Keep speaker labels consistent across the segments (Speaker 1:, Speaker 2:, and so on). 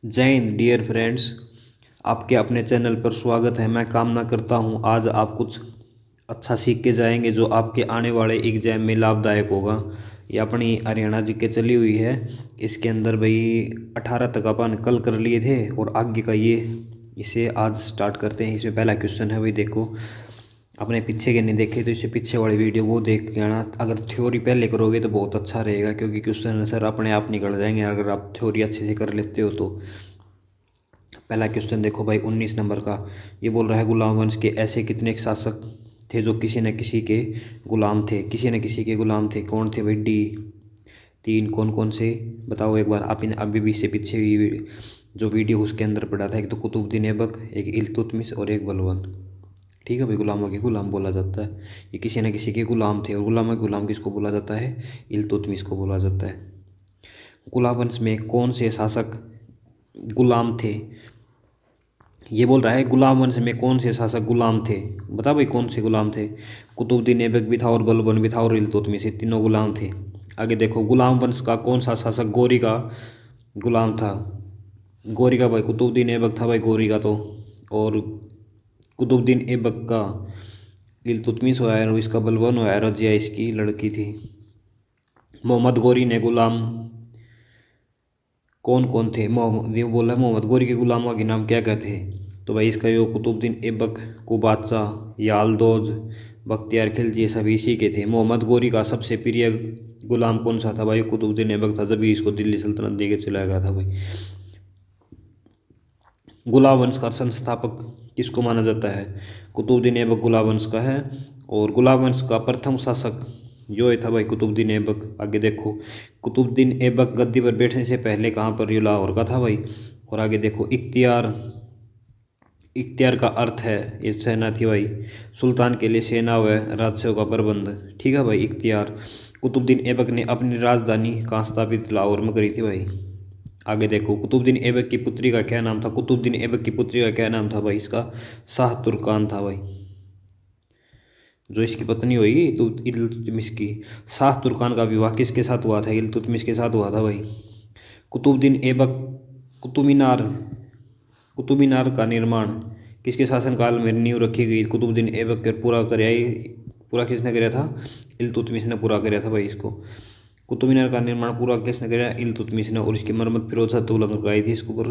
Speaker 1: जय Hind dear friends. आपके अपने चैनल पर स्वागत है। मैं कामना करता हूँ आज आप कुछ अच्छा सीख के जाएंगे जो आपके आने वाले एग्जाम में लाभदायक होगा। ये अपनी हरियाणा जी के चली हुई है। इसके अंदर भाई 18 तक अपन कल कर लिए थे और आगे का ये इसे आज स्टार्ट करते हैं। इसमें पहला क्वेश्चन है भाई, देखो अपने पीछे के नहीं देखे तो इससे पीछे वाली वीडियो वो देख के आना। अगर थ्योरी पहले करोगे तो बहुत अच्छा रहेगा, क्योंकि क्वेश्चन आंसर अपने आप निकल जाएंगे अगर आप थ्योरी अच्छे से कर लेते हो तो। पहला क्वेश्चन देखो भाई 19 नंबर का। ये बोल रहा है गुलाम वंश के ऐसे कितने शासक थे जो किसी न किसी के गुलाम थे। किसी न किसी के गुलाम थे, कौन थे भाई? डी तीन। कौन कौन से बताओ एक बार। आप इन अभी भी से पीछे जो वीडियो उसके अंदर पड़ा था, एक तो कुतुबुद्दीन ऐबक, एक इल्तुतमिश और एक बलबन। ठीक है भाई, गुलामों के गुलाम बोला जाता है। ये किसी न किसी के गुलाम थे और गुलामों के गुलाम किसको बोला जाता है? इल्तुतमिश को बोला जाता है। गुलाम वंश में कौन से शासक गुलाम थे? ये बोल रहा है गुलाम वंश में कौन से शासक गुलाम थे। बता भाई कौन से गुलाम थे? कुतुबुद्दीन ऐबक भी था और बलबन भी था और इल्तुतमिश, ये तीनों गुलाम थे। आगे देखो, गुलाम वंश का कौन सा शासक गौरी का गुलाम था? गौरी का भाई कुतुबुद्दीन ऐबक था भाई, गौरी का तो। और कुतुबुद्दीन ऐबक का इल्तुतमिश हुआ है और इसका बलबन हुआ है, रजिया इसकी लड़की थी। मोहम्मद गौरी ने गुलाम कौन कौन थे? मोहम्मद, ये बोला मोहम्मद गौरी के गुलामों के नाम क्या क्या थे? तो भाई इसका यो कुतुबुद्दीन ऐबक, कुबाचा, यालदोज, बख्तियार खिलजी, ये सभी इसी के थे। मोहम्मद गौरी का सबसे प्रिय गुलाम कौन सा था भाई? कुतुबुद्दीन ऐबक था, जब भी इसको दिल्ली सल्तनत दे के चलाया गया था भाई। गुलाम वंश का संस्थापक किसको माना जाता है? कुतुबुद्दीन ऐबक गुलाम वंश का है। और गुलाम वंश का प्रथम शासक यो ही था भाई, कुतुबुद्दीन ऐबक। आगे देखो, कुतुबुद्दीन ऐबक गद्दी पर बैठने से पहले कहाँ पर? ये लाहौर का था भाई। और आगे देखो, इख्तियार, इख्तियार का अर्थ है ये सेना थी भाई। सुल्तान के लिए सेना व राजस्व का प्रबंध। ठीक है भाई, इख्तियार। कुतुबुद्दीन ऐबक ने अपनी राजधानी कहाँ स्थापित? लाहौर में करी थी भाई। आगे देखो, कुतुबुद्दीन ऐबक की पुत्री का क्या नाम था? कुतुबुद्दीन ऐबक की पुत्री का क्या नाम था भाई? इसका शाह तुर्कान था भाई। जो इसकी पत्नी हुई तो इल्तुतमिश की, शाह तुर्कान का विवाह किसके साथ हुआ था? इल्तुतमिश के साथ हुआ था भाई। कुतुबुद्दीन ऐबक, कुतुब मीनार, कुतुब मीनार का निर्माण किसके शासनकाल में नींव रखी गई? कुतुबुद्दीन ऐबक के पूरा कराया, पूरा किसने कराया था? इल्तुतमिश ने पूरा कराया था भाई इसको। कुतुब मीनार का निर्माण पूरा किसने कराया? इल्तुतमिश ने। और इसकी मरम्मत फिरोज शाह तुगलक ने करवाई थी। इसके ऊपर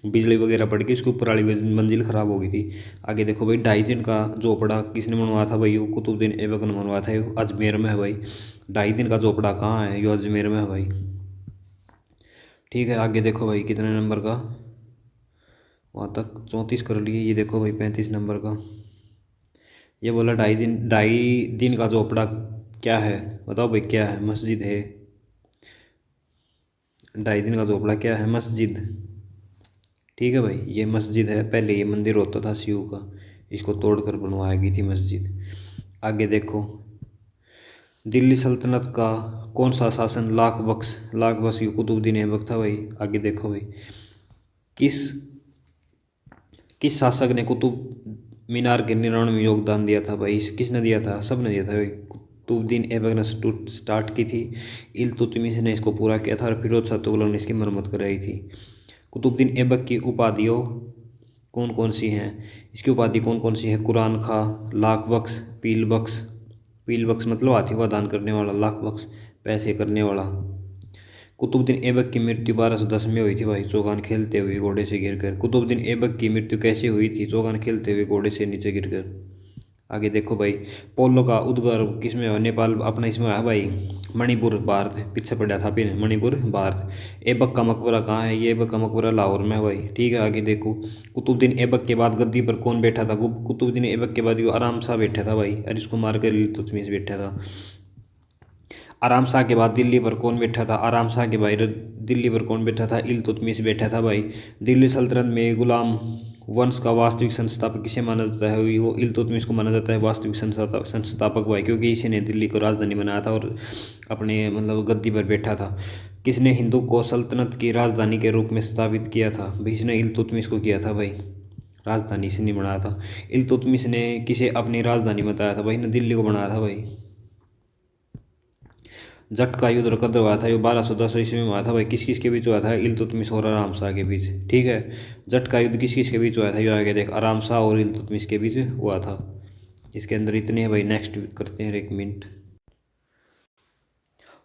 Speaker 1: बिजली वगैरह पड़ के इसके ऊपर वाली मंजिल खराब हो गई थी। आगे देखो भाई, ढाई दिन का झोपड़ा किसने बनवाया था भाई? वो कुतुबुद्दीन ऐबक ने बनवाया था। ये अजमेर में है भाई। 2.5 दिन का झोपड़ा कहाँ है? ये अजमेर में है भाई। ठीक है, आगे देखो भाई कितने नंबर का, वहाँ तक 34 कर लिए। ये देखो भाई 35 नंबर का। ये बोला 2.5 दिन का झोपड़ा क्या है? बताओ भाई क्या है? मस्जिद है। 2.5 दिन का झोपड़ा क्या है? मस्जिद। ठीक है भाई, ये मस्जिद है। पहले ये मंदिर होता था शिव का, इसको तोड़कर बनवाई गई थी मस्जिद। आगे देखो, दिल्ली सल्तनत का कौन सा शासन लाख बख्श कुतुबुद्दीन ऐबक था भाई। आगे देखो भाई, किस किस शासक ने कुतुब मीनार के निर्माण में योगदान दिया था भाई? किसने दिया था? सब ने दिया था भाई। कुतुबुद्दीन ऐबक ने स्टार्ट की थी, इल्तुतमिश ने इसको पूरा किया था और फिरोज शाह तुगलक ने इसकी मरम्मत कराई थी। कुतुबुद्दीन ऐबक की उपाधियों कौन कौन सी हैं? इसकी उपाधि कौन कौन सी है? कुरान खा, लाख बख्श, पील बख्श। पील बख्श मतलब हाथियों का दान करने वाला, लाख बख्श पैसे करने वाला। कुतुबुद्दीन ऐबक की मृत्यु 1210 में हुई थी भाई, चौगान खेलते हुए घोड़े से गिरकर। कुतुबुद्दीन ऐबक की मृत्यु कैसे हुई थी? चौगान खेलते हुए घोड़े से नीचे गिरकर। आगे देखो भाई, पोलो का उद्गम किस में हुआ? नेपाल अपना इसमें है भाई, मणिपुर भारत। पीछे पड़ा था फिर मणिपुर भारत। ऐबक का मकबरा कहाँ है? ये ऐबक का मकबरा लाहौर में है भाई। ठीक है, आगे देखो, कुतुबुद्दीन ऐबक के बाद गद्दी पर कौन बैठा था? कुतुबुद्दीन ऐबक के बाद यो आराम शाह बैठा था भाई, और इसको मारकर इल्तुतमिश बैठा था। आराम शाह के बाद दिल्ली पर कौन बैठा था? आराम शाह के भाई दिल्ली पर कौन बैठा था? इल्तुतमिश बैठा था भाई। दिल्ली सल्तनत में गुलाम वंश का वास्तविक संस्थापक किसे माना जाता है? वो इल्तुतमिश को माना जाता है वास्तविक संस्थापक भाई, क्योंकि इसी ने दिल्ली को राजधानी बनाया था और अपने मतलब गद्दी पर बैठा था। किसने हिंदू को सल्तनत की राजधानी के रूप में स्थापित किया था भाई? इसने इल्तुतमिश को किया था भाई। राजधानी से नहीं बनाया था। इल्तुतमिश ने किसे अपनी राजधानी बताया था भाई? ने दिल्ली को बनाया था भाई। जट का युद्ध कद हुआ था, ये 1210 ईस्वी में हुआ था भाई। किस किस के बीच हुआ था? इल्तुतमिश और आराम शाह के बीच। ठीक है, जट का युद्ध किस किस के बीच हुआ था? ये आगे देख, आराम शाह और इल्तुतमिश के बीच हुआ था। इसके अंदर इतने हैं भाई। नेक्स्ट करते हैं 1 मिनट।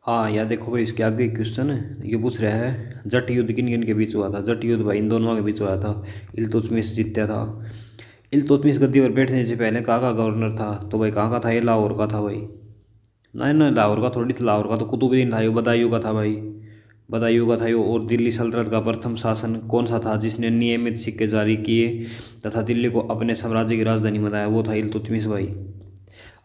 Speaker 1: हाँ यार देखो भाई, इसके आगे क्वेश्चन है, ये पूछ रहा है जट युद्ध किन किन के बीच हुआ था? जट युद्ध भाई इन दोनों के बीच हुआ था। इल्तुतमिश जीता था। इल्तुतमिश गद्दी पर बैठने से पहले कहाँ का गवर्नर था? तो भाई कहाँ का था? ये लाहौर का था भाई। नहीं नहीं, लाहौर का थोड़ी था, लाहौर का तो कुतुबुद्दीन था, ये बदायूं का था भाई। बदायूं का था ये। और दिल्ली सल्तनत का प्रथम शासन कौन सा था जिसने नियमित सिक्के जारी किए तथा दिल्ली को अपने साम्राज्य की राजधानी बनाया? वो था इल्तुतमिश भाई।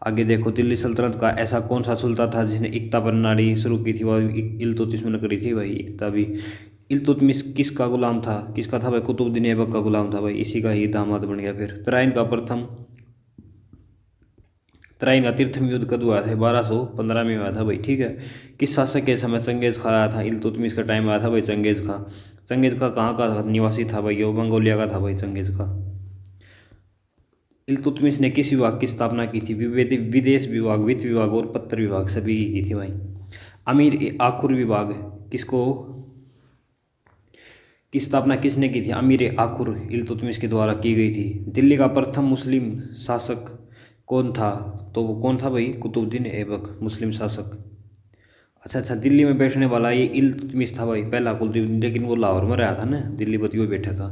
Speaker 1: आगे देखो, दिल्ली सल्तनत का ऐसा कौन सा सुल्तान था जिसने इक्ता प्रणाली शुरू की थी? वो इल्तुतमिश ने करी थी भाई, इक्ता भी। इल्तुतमिश किसका गुलाम था? किसका था भाई? कुतुबुद्दीन ऐबक का गुलाम था भाई, इसी का ही दामाद बन गया फिर। तराइन का तीर्थम युद्ध कब हुआ था? 1215 में हुआ था भाई। ठीक है, किस शासक के समय चंगेज खा आया था? इल्तुतमिश का टाइम आया था भाई चंगेज खा। चंगेज खा कहाँ का निवासी था भाई? वो मंगोलिया का था भाई चंगेज खा। इल्तुतमिश ने किस विभाग की स्थापना की थी? विदेश विभाग, वित्त विभाग और पत्र विभाग, सभी की थी भाई। अमीर ए आखुर विभाग किसको की स्थापना किसने की थी? अमीर ए आखुर इल्तुतमिश के द्वारा की गई थी। दिल्ली का प्रथम मुस्लिम शासक कौन था? तो वो कौन था भाई? कुतुबुद्दीन ऐबक, मुस्लिम शासक। अच्छा अच्छा, दिल्ली में बैठने वाला ये इल्तुतमिश था भाई, पहला कुतुबुद्दीन, लेकिन वो लाहौर में रहा था ना, दिल्ली बतियो बैठा था।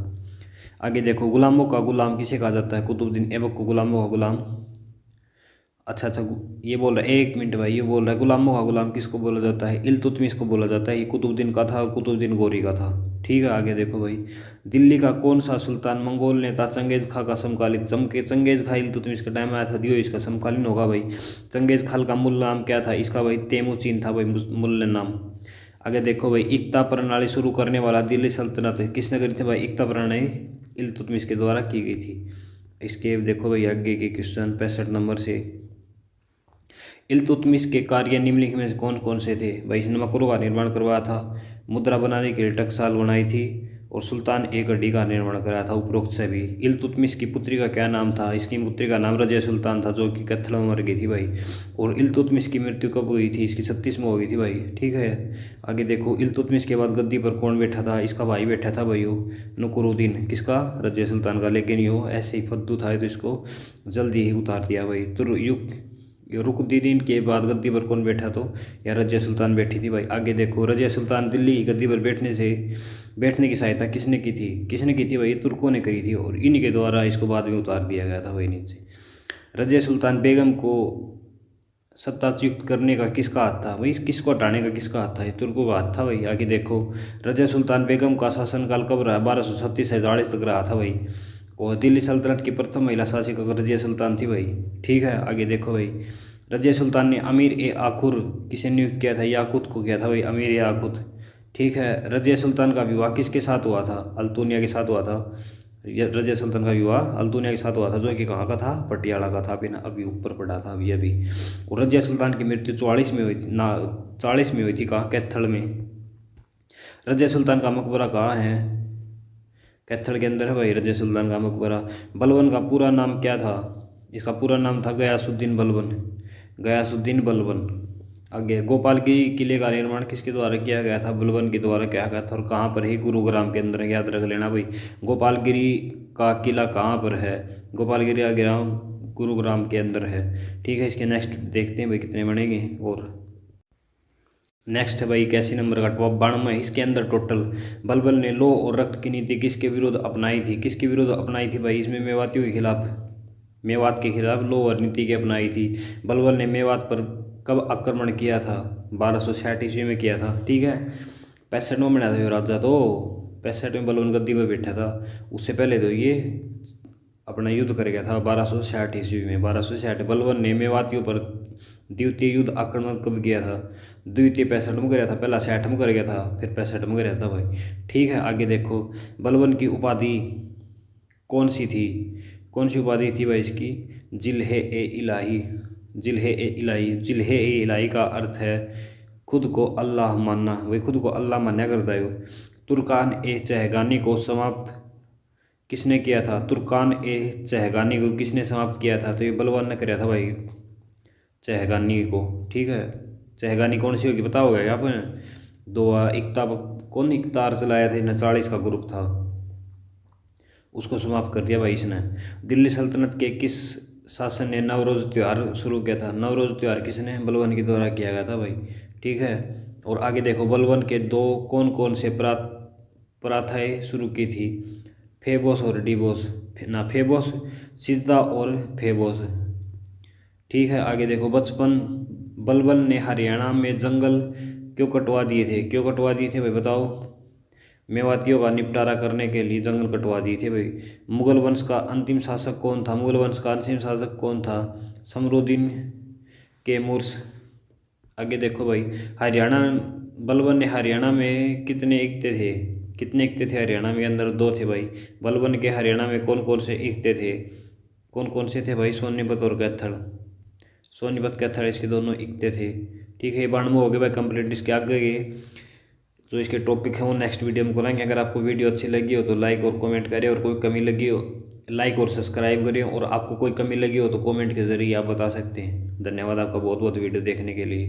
Speaker 1: आगे देखो, गुलामों का गुलाम किसे कहा जाता है? कुतुबुद्दीन ऐबक को गुलामों का गुलाम। अच्छा अच्छा, ये बोल रहा है, 1 मिनट भाई, ये बोल रहा है गुलामों का गुलाम किसको बोला जाता है? इल्तुतमिश को बोला जाता है। ये कुतुबुद्दीन का था, कुतुबुद्दीन गौरी का था। ठीक है, आगे देखो भाई, दिल्ली का कौन सा सुल्तान मंगोल नेता चंगेज खा का समकालीन? चंगेज खा इल्तुतमिश का टाइम आया था, दियो इसका समकालीन होगा भाई। चंगेज खाल का मूल नाम क्या था इसका भाई? तेमुचीन था भाई मूल नाम। आगे देखो भाई, इक्ता प्रणाली शुरू करने वाला दिल्ली सल्तनत किसने करी थी भाई? इक्ता प्रणाली इल्तुतमिश के द्वारा की गई थी। इसके देखो भाई आगे के क्वेश्चन 65 नंबर से। इल्तुतमिश के कार्य निम्नलिखित में से कौन कौन से थे भाई? इसने मकरों का निर्माण करवाया था, मुद्रा बनाने के लिए टकसाल बनाई थी, और सुल्तान ए गड्डी का निर्माण कराया था, उपरोक्त से भी। इल्तुतमिश की पुत्री का क्या नाम था? इसकी पुत्री का नाम रजिया सुल्तान था, जो कि कत्ल में मर गई थी भाई। और इल्तुतमिश की मृत्यु कब हुई थी? इसकी 36 में हो गई थी भाई। ठीक है, आगे देखो, इल्तुतमिश के बाद गद्दी पर कौन बैठा था? इसका भाई बैठा था भाई, वो नुकुरुद्दीन। किसका? रजिया सुल्तान का। लेकिन यो ऐसे ही फद्दू था, तो इसको जल्दी ही उतार दिया भाई। तो ये रुकनुद्दीन के बाद गद्दी पर कौन बैठा? तो या रजिया सुल्तान बैठी थी भाई। आगे देखो, रजिया सुल्तान दिल्ली की गद्दी पर बैठने की सहायता किसने की थी? किसने की थी भाई? ये तुर्कों ने करी थी, और इन्हीं के द्वारा इसको बाद में उतार दिया गया था भाई नीचे। रजिया सुल्तान बेगम को सत्ताच्युत करने का किसका हाथ था भाई? किसको हटाने का किसका हाथ था? ये तुर्कों का हाथ था भाई। आगे देखो, रजिया सुल्तान बेगम का शासनकाल कब रहा? 1236 से 40 तक रहा था भाई। और दिल्ली सल्तनत की प्रथम महिला शासिका रजिया सुल्तान थी भाई। ठीक है, आगे देखो भाई, रजिया सुल्तान ने अमीर ए आखुर किसे नियुक्त किया था? याकूत को किया था भाई, अमीर ए आकूत। ठीक है, रजिया सुल्तान का विवाह किसके साथ हुआ था? अल्तुनिया के साथ हुआ था। रजिया सुल्तान का विवाह अल्तुनिया के साथ हुआ था, जो कि कहाँ का था? पटियाला का था। अभी ना अभी ऊपर पड़ा था अभी अभी। और रजिया सुल्तान की मृत्यु 44 में हुई थी ना, 40 में हुई थी। कहाँ? कैथल में। रजिया सुल्तान का मकबरा कहाँ है? कैथल के अंदर है भाई रजिया सुल्तान का मकबरा। बलबन का पूरा नाम क्या था? इसका पूरा नाम था गयासुद्दीन बलबन। गयासुद्दीन बलबन। आगे, गोपालगिरी किले का निर्माण किसके द्वारा किया गया था? बलबन के द्वारा किया गया था। और कहाँ पर है? गुरुग्राम के अंदर, याद रख लेना भाई। गोपालगिरी का किला कहाँ पर है? गोपालगिरी का ग्राम गुरुग्राम के अंदर है। ठीक है, इसके नेक्स्ट देखते हैं भाई कितने बनेंगे। और नेक्स्ट है भाई 81 नंबर का टॉप 92 है इसके अंदर टोटल। बलबल ने लौह और रक्त की नीति किसके विरुद्ध अपनाई थी? किसके विरुद्ध अपनाई थी भाई? इसमें मेवातियों के खिलाफ, मेवात के खिलाफ लौह और नीति की अपनाई थी। बलबल ने मेवात पर कब आक्रमण किया था? 1266 ईस्वी में किया था। ठीक है, 65 में बना था ये राजा, तो 65 में बलबन गद्दी पर बैठा था। उससे पहले तो ये अपना युद्ध कर गया था 1266 ईस्वी में। 1266 बलबन ने मेवातियों पर द्वितीय युद्ध आक्रमण कब किया था? द्वितीय 65 में गया था, पहला 66 में कर गया था, फिर 65 में गया था भाई। ठीक है, आगे देखो, बलबन की उपाधि कौन सी थी? कौन सी उपाधि थी भाई इसकी? जिल्हे ए इलाही। जिल्हे ए इलाही। जिल्हे ए इलाही का अर्थ है खुद को अल्लाह मानना। वही खुद को अल्लाह मान्या करता है। तुर्कान ए चहगानी को समाप्त किसने किया था? तुर्कान ए चहगानी को किसने समाप्त किया था? तो ये बलवान ने कराया था भाई चहगानी को। ठीक है, चहगानी कौन सी होगी पता होगा क्या आपने? दोआ इकता कौन इकतार चलाया थे ना, 40 का ग्रुप था, उसको समाप्त कर दिया भाई इसने। दिल्ली सल्तनत के किस शासन ने नवरोज़ त्यौहार शुरू किया था? नवरोज़ त्यौहार किसने? बलबन के द्वारा किया गया था भाई। ठीक है। और आगे देखो, बलबन के दो कौन कौन से प्रथाएं शुरू की थी? फेबोस और डिबोस, ना फेबोस, सिजदा और फेबोस। ठीक है। आगे देखो, बचपन बलबन ने हरियाणा में जंगल क्यों कटवा दिए थे? क्यों कटवा दिए थे भाई बताओ? मेवातियों का निपटारा करने के लिए जंगल कटवा दिए थे भाई। मुगल वंश का अंतिम शासक कौन था? मुगल वंश का अंतिम शासक कौन था? समरुद्दीन कैमूर। आगे देखो भाई, हरियाणा बलबन ने हरियाणा में कितने इक्ते थे? कितने इक्ते थे हरियाणा में? अंदर दो थे भाई। बलबन के हरियाणा में कौन कौन से इक्ते थे? कौन कौन से थे भाई? सोनीपत और कैथल। सोनीपत कैथल इसके दोनों इक्ते थे। ठीक है, 92 हो गए भाई कंप्लीट। इसके आगे के जो इसके टॉपिक है वो नेक्स्ट वीडियो में करेंगे। अगर आपको वीडियो अच्छी लगी हो तो लाइक और कमेंट करें, और कोई कमी लगी हो लाइक और सब्सक्राइब करें, और आपको कोई कमी लगी हो तो कमेंट के ज़रिए आप बता सकते हैं। धन्यवाद आपका बहुत बहुत वीडियो देखने के लिए।